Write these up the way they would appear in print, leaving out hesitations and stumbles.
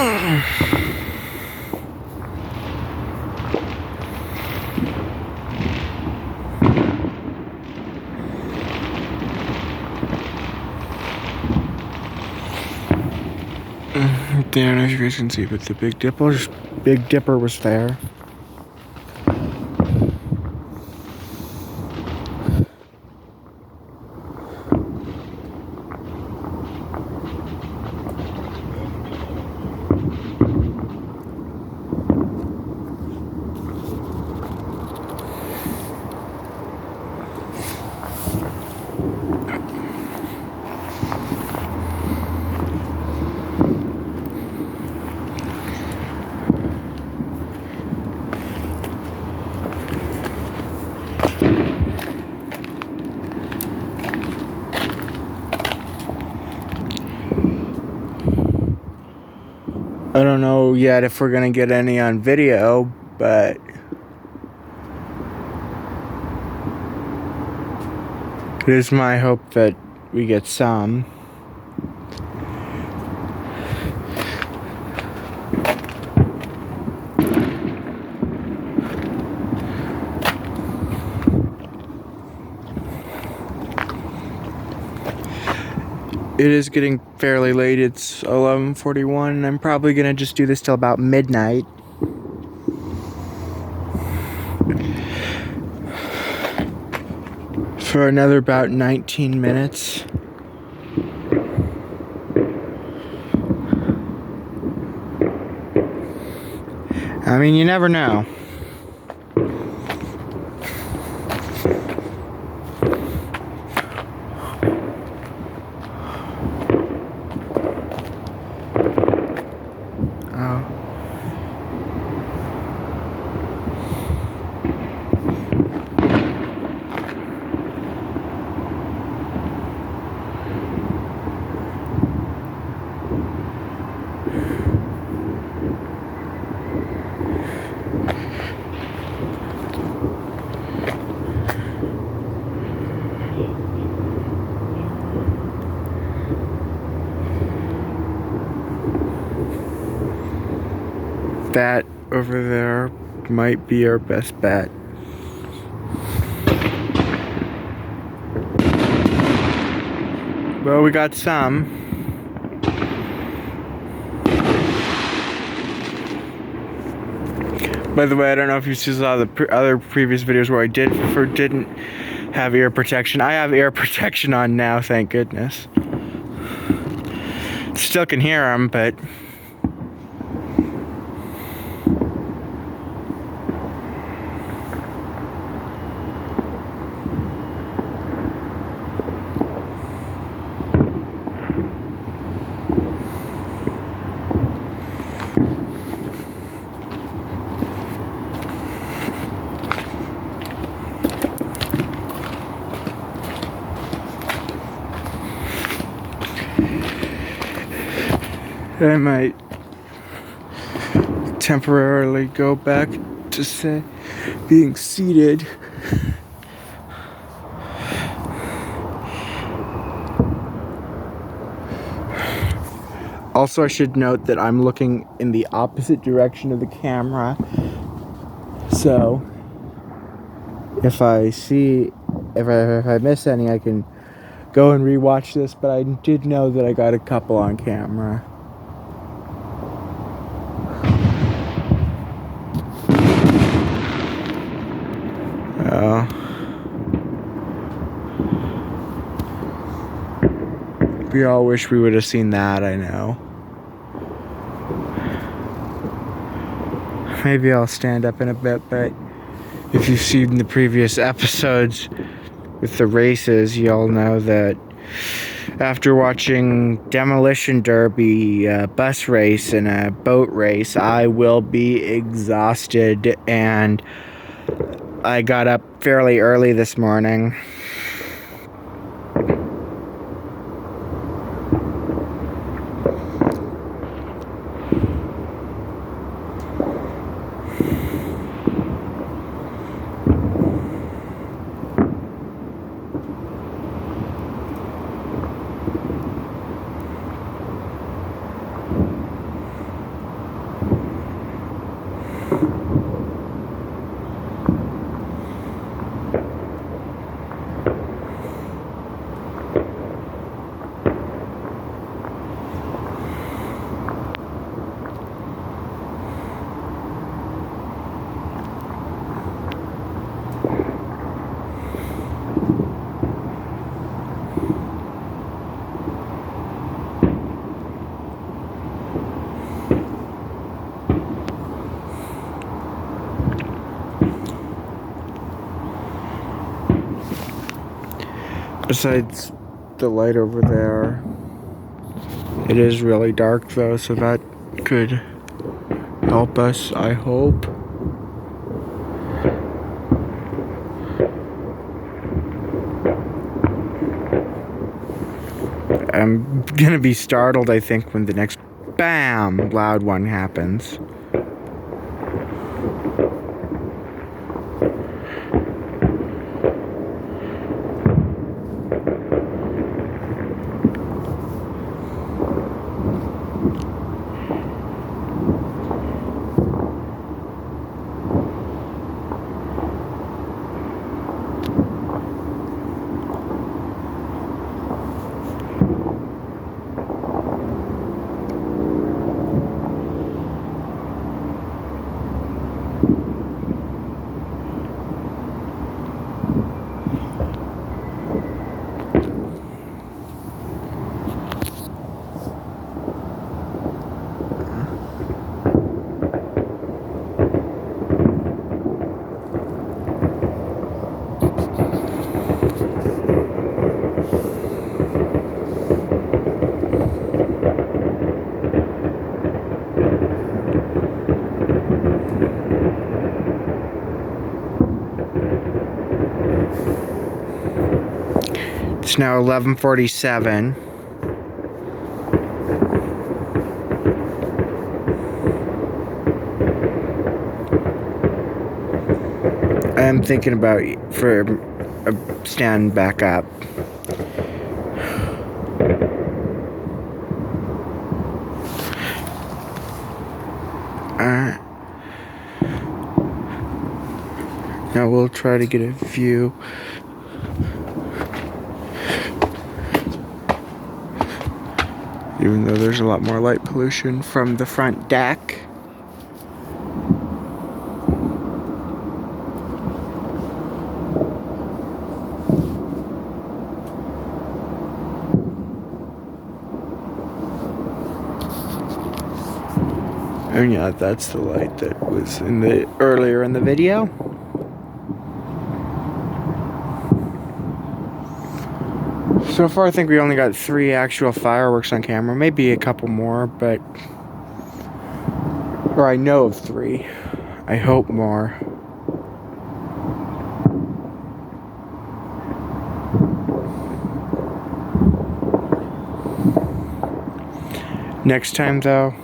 Don't know if you guys can see, but the Big Dipper was there. I don't know yet if we're gonna get any on video, but it is my hope that we get some. It is getting fairly late. It's 11:41. I'm probably gonna just do this till about midnight. For another about 19 minutes. I mean, you never know. That over there might be our best bet. Well, we got some. By the way, I don't know if you saw the other previous videos where I didn't have ear protection. I have ear protection on now, thank goodness. Still can hear them, but I might temporarily go back to being seated. Also, I should note that I'm looking in the opposite direction of the camera. So, if I miss any, I can go and rewatch this, but I did know that I got a couple on camera. We all wish we would have seen that, I know. Maybe I'll stand up in a bit, but if you've seen the previous episodes with the races, you'll know that after watching Demolition Derby, a bus race, and a boat race, I will be exhausted, and I got up fairly early this morning. besides the light over there. It is really dark though, so that could help us, I hope. I'm gonna be startled, I think, when the next BAM loud one happens. It's now 11:47. I'm thinking about for a stand back up. Now we'll try to get a view. Even though there's a lot more light pollution from the front deck. And yeah, that's the light that was earlier in the video. So far, I think we only got 3 actual fireworks on camera. Maybe a couple more, but... Or I know of 3. I hope more. Next time, though,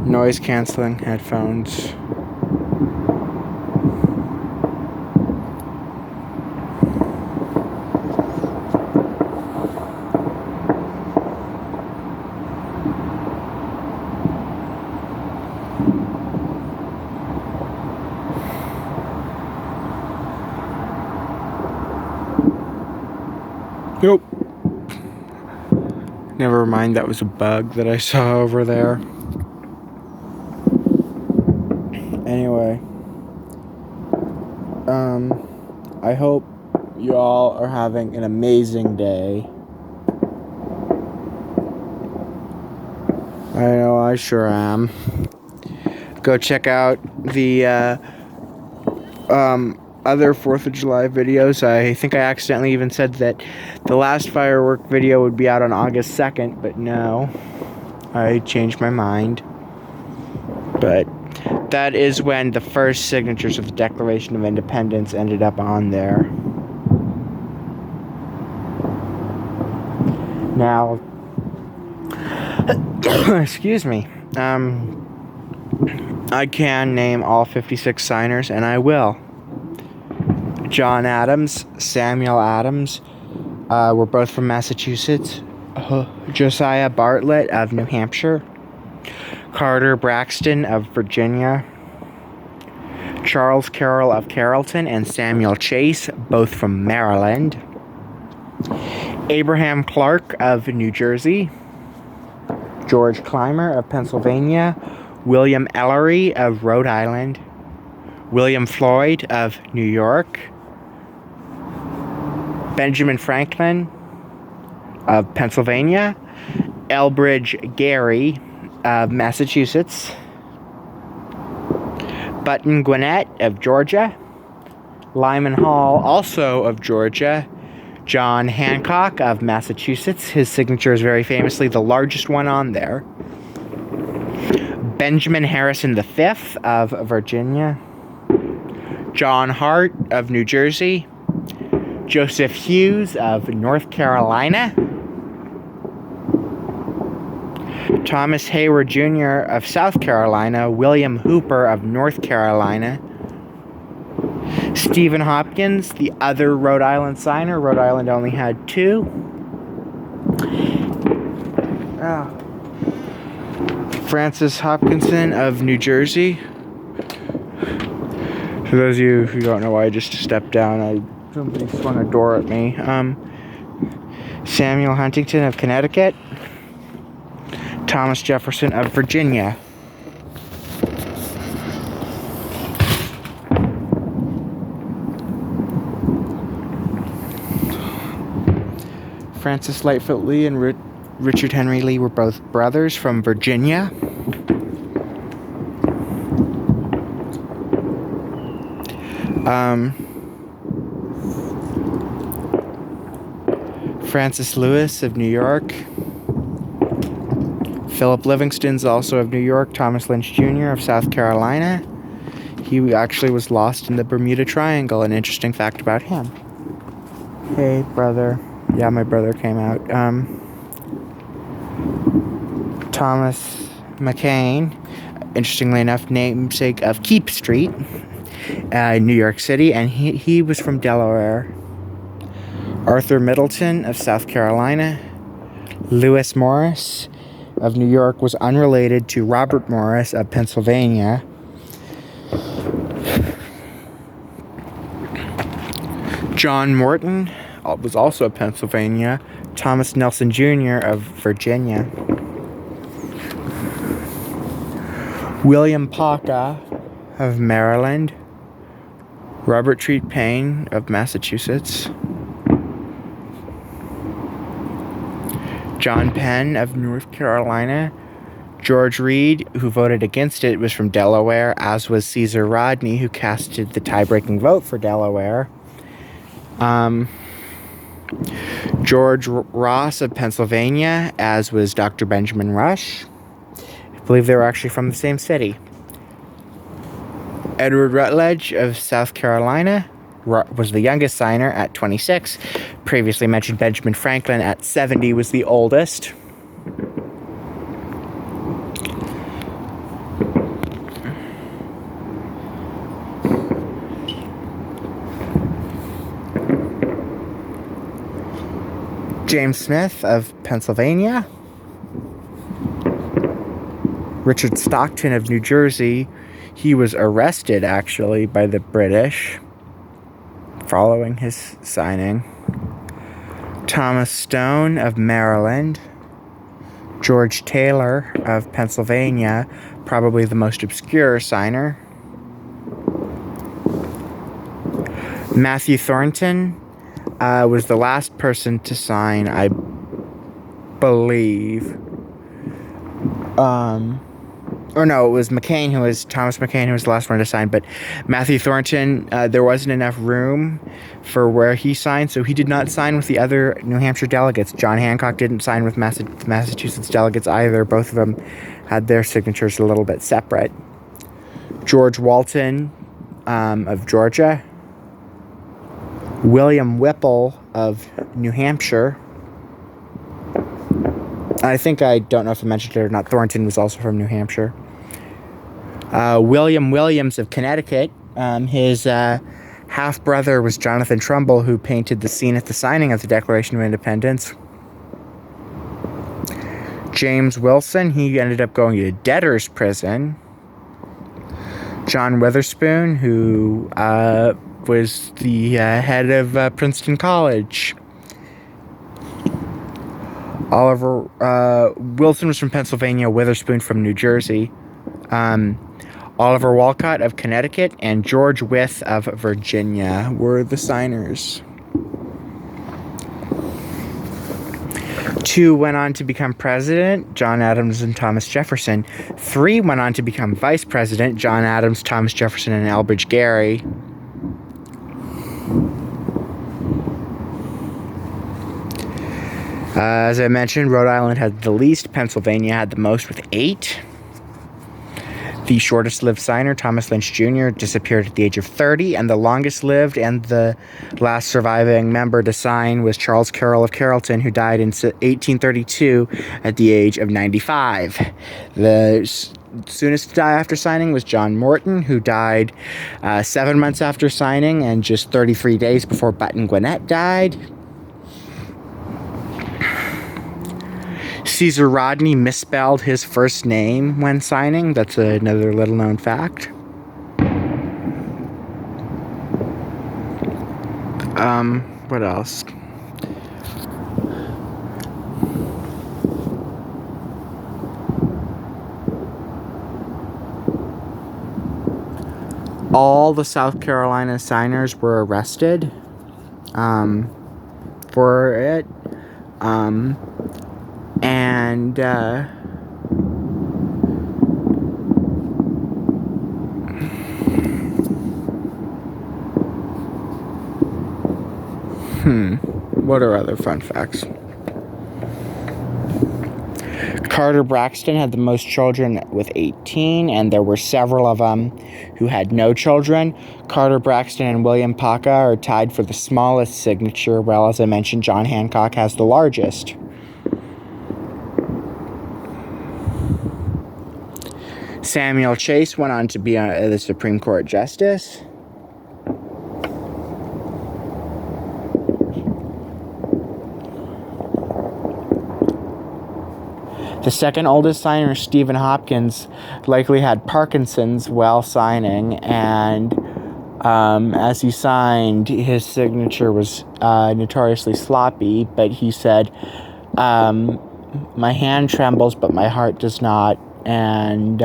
noise canceling headphones. Nope. Never mind, that was a bug that I saw over there. Anyway. I hope you all are having an amazing day. I know I sure am. Go check out the other 4th of July videos. I think I accidentally even said that the last firework video would be out on August 2nd, but no, I changed my mind. But that is when the first signatures of the Declaration of Independence ended up on there. Now, excuse me, I can name all 56 signers, and I will. John Adams, Samuel Adams, were both from Massachusetts. Josiah Bartlett of New Hampshire. Carter Braxton of Virginia. Charles Carroll of Carrollton and Samuel Chase, both from Maryland. Abraham Clark of New Jersey. George Clymer of Pennsylvania. William Ellery of Rhode Island. William Floyd of New York. Benjamin Franklin of Pennsylvania. Elbridge Gerry of Massachusetts. Button Gwinnett of Georgia. Lyman Hall, also of Georgia. John Hancock of Massachusetts. His signature is very famously the largest one on there. Benjamin Harrison V of Virginia. John Hart of New Jersey. Joseph Hughes of North Carolina. Thomas Hayward Jr. of South Carolina. William Hooper of North Carolina. Stephen Hopkins, the other Rhode Island signer. Rhode Island only had 2. Francis Hopkinson of New Jersey. For those of you who don't know why I just stepped down, somebody swung a door at me. Samuel Huntington of Connecticut. Thomas Jefferson of Virginia. Francis Lightfoot Lee and Richard Henry Lee were both brothers from Virginia. Francis Lewis of New York. Philip Livingston's also of New York. Thomas Lynch Jr. of South Carolina. He actually was lost in the Bermuda Triangle. An interesting fact about him. Hey, brother. Yeah, my brother came out. Thomas McCain, interestingly enough, namesake of Keep Street, New York City, and he was from Delaware. Arthur Middleton of South Carolina. Lewis Morris of New York was unrelated to Robert Morris of Pennsylvania. John Morton was also of Pennsylvania. Thomas Nelson Jr. of Virginia. William Paca of Maryland. Robert Treat Paine of Massachusetts. John Penn of North Carolina. George Reed, who voted against it, was from Delaware, as was Caesar Rodney, who casted the tie-breaking vote for Delaware. George Ross of Pennsylvania, as was Dr. Benjamin Rush. I believe they were actually from the same city. Edward Rutledge of South Carolina was the youngest signer at 26. Previously mentioned Benjamin Franklin at 70 was the oldest. James Smith of Pennsylvania. Richard Stockton of New Jersey. He was arrested, actually, by the British following his signing. Thomas Stone of Maryland. George Taylor of Pennsylvania, probably the most obscure signer. Matthew Thornton was the last person to sign, I believe. Or no, it was Thomas McCain who was the last one to sign, but Matthew Thornton, there wasn't enough room for where he signed, so he did not sign with the other New Hampshire delegates. John Hancock didn't sign with Massachusetts delegates either. Both of them had their signatures a little bit separate. George Walton of Georgia. William Whipple of New Hampshire. I don't know if I mentioned it or not, Thornton was also from New Hampshire. William Williams of Connecticut. His half-brother was Jonathan Trumbull, who painted the scene at the signing of the Declaration of Independence. James Wilson, he ended up going to debtor's prison. John Witherspoon, who was the head of Princeton College. Wilson was from Pennsylvania, Witherspoon from New Jersey. Oliver Wolcott of Connecticut and George Wythe of Virginia were the signers. 2 went on to become president, John Adams and Thomas Jefferson. 3 went on to become vice president, John Adams, Thomas Jefferson, and Elbridge Gerry. As I mentioned, Rhode Island had the least. Pennsylvania had the most with 8. The shortest-lived signer, Thomas Lynch Jr., disappeared at the age of 30, and the longest-lived and the last surviving member to sign was Charles Carroll of Carrollton, who died in 1832 at the age of 95. The soonest to die after signing was John Morton, who died 7 months after signing and just 33 days before Button Gwinnett died. Caesar Rodney misspelled his first name when signing. That's another little known fact. What else? All the South Carolina signers were arrested for it. What are other fun facts? Carter Braxton had the most children with 18, and there were several of them who had no children. Carter Braxton and William Paca are tied for the smallest signature, while, as I mentioned, John Hancock has the largest. Samuel Chase went on to be the Supreme Court Justice. The second oldest signer, Stephen Hopkins, likely had Parkinson's while signing, and as he signed, his signature was notoriously sloppy, but he said, "My hand trembles, but my heart does not," and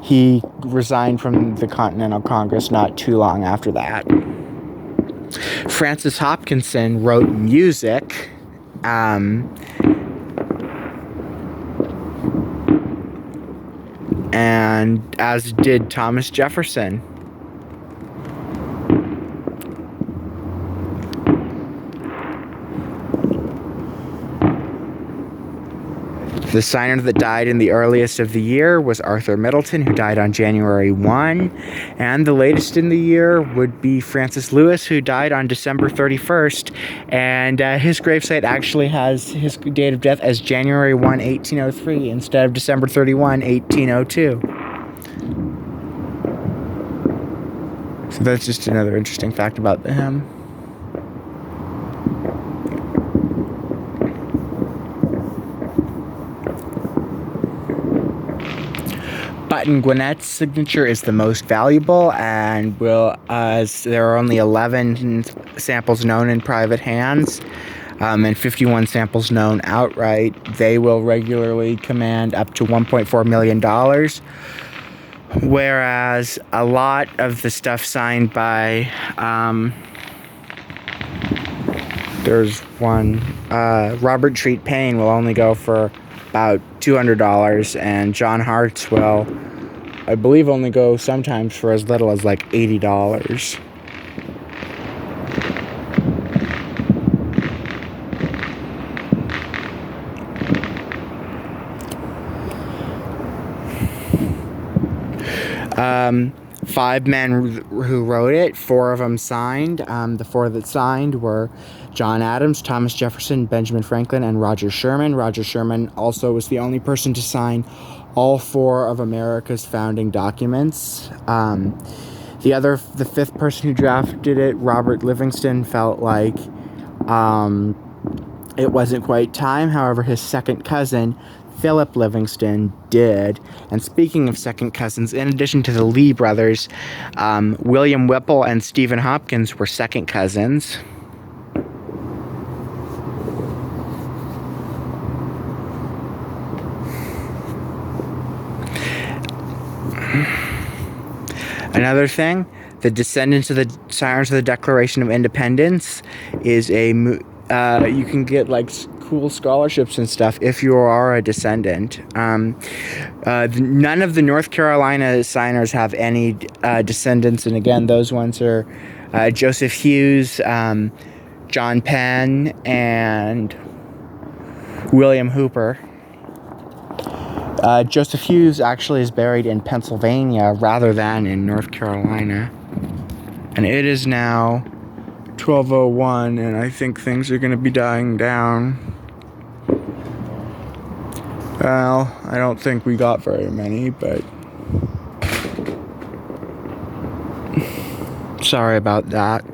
he resigned from the Continental Congress not too long after that. Francis Hopkinson wrote music, and as did Thomas Jefferson. The signer that died in the earliest of the year was Arthur Middleton, who died on January 1. And the latest in the year would be Francis Lewis, who died on December 31st. And his gravesite actually has his date of death as January 1, 1803, instead of December 31, 1802. So that's just another interesting fact about him. Button Gwinnett's signature is the most valuable, and as there are only 11 samples known in private hands and 51 samples known outright, they will regularly command up to $1.4 million. Whereas a lot of the stuff signed by, there's one, Robert Treat Paine will only go for about $200, and John Hart's will, I believe, only go sometimes for as little as like $80. Five men who wrote it, 4 of them signed. The 4 that signed were John Adams, Thomas Jefferson, Benjamin Franklin, and Roger Sherman. Roger Sherman also was the only person to sign all 4 of America's founding documents. The 5th person who drafted it, Robert Livingston, felt like it wasn't quite time. However, his second cousin, Philip Livingston, did. And speaking of second cousins, in addition to the Lee brothers, William Whipple and Stephen Hopkins were second cousins. Another thing, the descendants of the signers of the Declaration of Independence is you can get like cool scholarships and stuff if you are a descendant. None of the North Carolina signers have any descendants, and again, those ones are Joseph Hughes, John Penn, and William Hooper. Joseph Hughes actually is buried in Pennsylvania rather than in North Carolina. And it is now 12:01, and I think things are going to be dying down. Well, I don't think we got very many, but sorry about that.